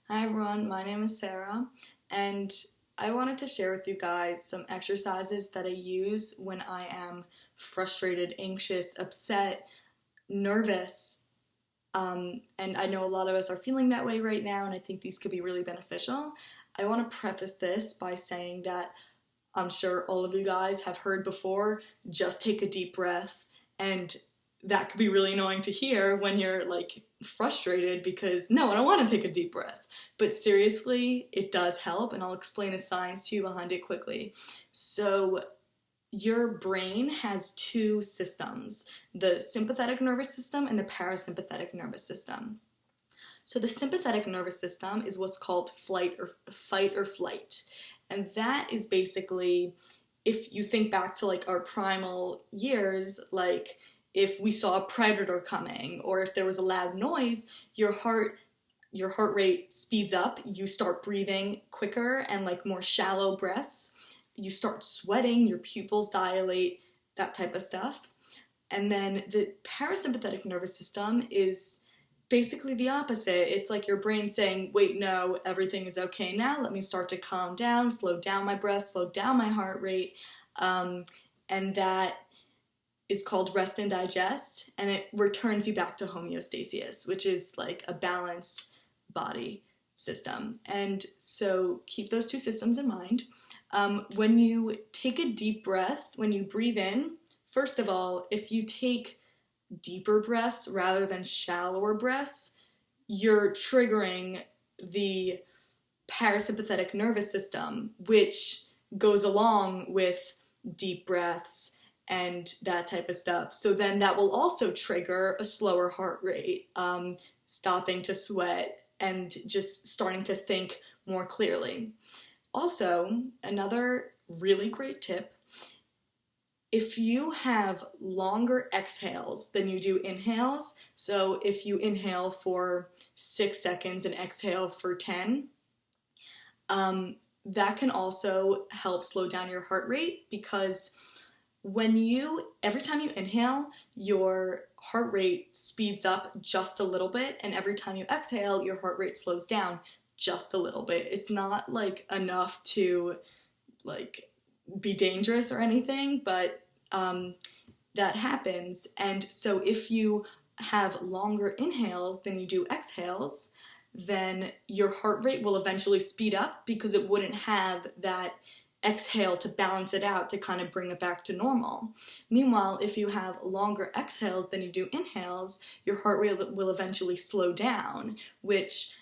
Hi everyone, my name is Sarah, and I wanted to share with you guys some exercises that I use when I am frustrated, anxious, upset, nervous, and I know a lot of us are feeling that way right now, and I think these could be really beneficial. I want to preface this by saying that I'm sure all of you guys have heard before, just take a deep breath, and that could be really annoying to hear when you're like frustrated because no, I don't want to take a deep breath. But seriously, it does help, and I'll explain the science to you behind it quickly. So, your brain has two systems, the sympathetic nervous system and the parasympathetic nervous system. So the sympathetic nervous system is what's called fight or flight. And that is basically, if you think back to like our primal years, like if we saw a predator coming or if there was a loud noise, your heart rate speeds up, you start breathing quicker and like more shallow breaths, you start sweating, your pupils dilate, that type of stuff. And then the parasympathetic nervous system is basically the opposite. It's like your brain saying, wait, no, everything is okay now. Let me start to calm down, slow down my breath, slow down my heart rate. And that is called rest and digest. And it returns you back to homeostasis, which is like a balanced body system. And so keep those two systems in mind. When you take a deep breath, when you breathe in, first of all, if you take deeper breaths rather than shallower breaths, you're triggering the parasympathetic nervous system, which goes along with deep breaths and that type of stuff. So then that will also trigger a slower heart rate, stopping to sweat, and just starting to think more clearly. Also, another really great tip, if you have longer exhales than you do inhales, so if you inhale for 6 seconds and exhale for 10, that can also help slow down your heart rate because every time you inhale, your heart rate speeds up just a little bit, and every time you exhale, your heart rate slows down just a little bit. It's not like enough to like be dangerous or anything, but that happens. And so if you have longer inhales than you do exhales, then your heart rate will eventually speed up because it wouldn't have that exhale to balance it out to kind of bring it back to normal. Meanwhile, if you have longer exhales than you do inhales, your heart rate will eventually slow down, which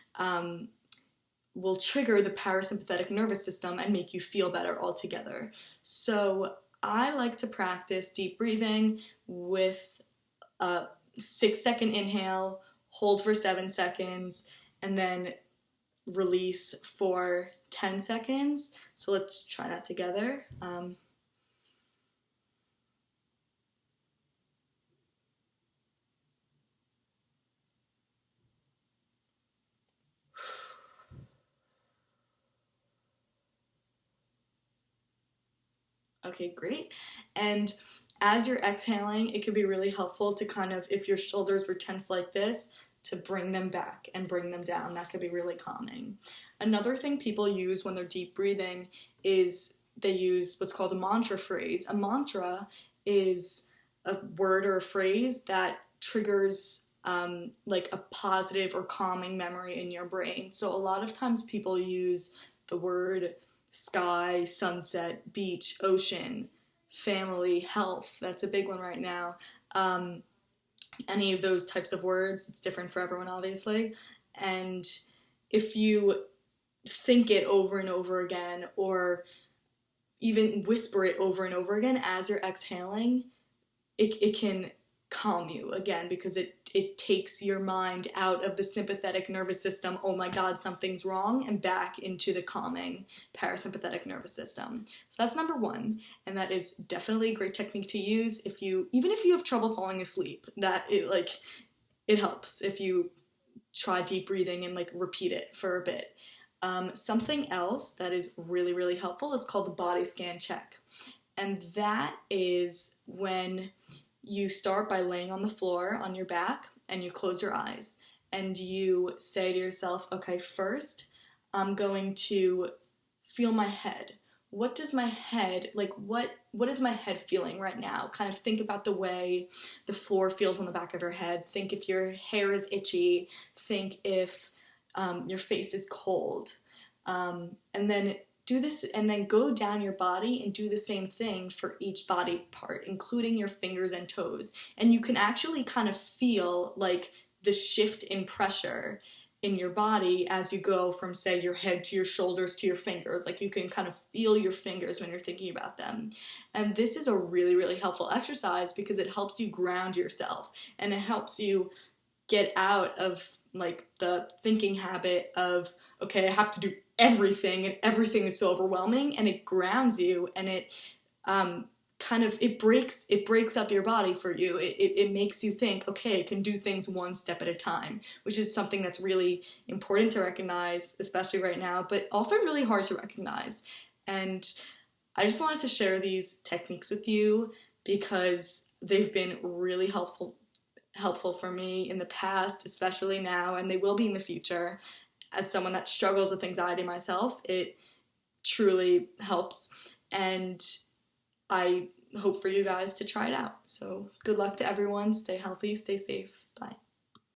will trigger the parasympathetic nervous system and make you feel better altogether. So I like to practice deep breathing with a 6-second inhale, hold for 7 seconds, and then release for 10 seconds. So let's try that together. Okay, great. And as you're exhaling, it can be really helpful to kind of, if your shoulders were tense like this, to bring them back and bring them down. That could be really calming. Another thing people use when they're deep breathing is they use what's called a mantra phrase. A mantra is a word or a phrase that triggers like a positive or calming memory in your brain. So a lot of times people use the word sky, sunset, beach, ocean, family, health. That's a big one right now. Any of those types of words, it's different for everyone, obviously. And if you think it over and over again, or even whisper it over and over again as you're exhaling, it can calm you again because it takes your mind out of the sympathetic nervous system, oh my god, something's wrong, and back into the calming parasympathetic nervous system. So that's number one, and that is definitely a great technique to use even if you have trouble falling asleep. It helps if you try deep breathing and like repeat it for a bit. Something else that is really, really helpful, it's called the body scan check. And that is when you start by laying on the floor on your back and you close your eyes. and you say to yourself, okay, first I'm going to feel my head. What does my head, like what is my head feeling right now? Kind of think about the way the floor feels on the back of your head. Think if your hair is itchy. Think if your face is cold. And then do this, and then go down your body and do the same thing for each body part, including your fingers and toes. And you can actually kind of feel like the shift in pressure in your body as you go from, say, your head to your shoulders to your fingers. Like, you can kind of feel your fingers when you're thinking about them. And this is a really, really helpful exercise because it helps you ground yourself, and it helps you get out of like the thinking habit of, okay, I have to do everything and everything is so overwhelming, and it grounds you, and it it breaks up your body for you. It makes you think, okay, I can do things one step at a time, which is something that's really important to recognize, especially right now, but often really hard to recognize. And I just wanted to share these techniques with you because they've been really helpful for me in the past, especially now, and they will be in the future. As someone that struggles with anxiety myself, it truly helps, and I hope for you guys to try it out. So good luck to everyone. Stay healthy, stay safe. Bye.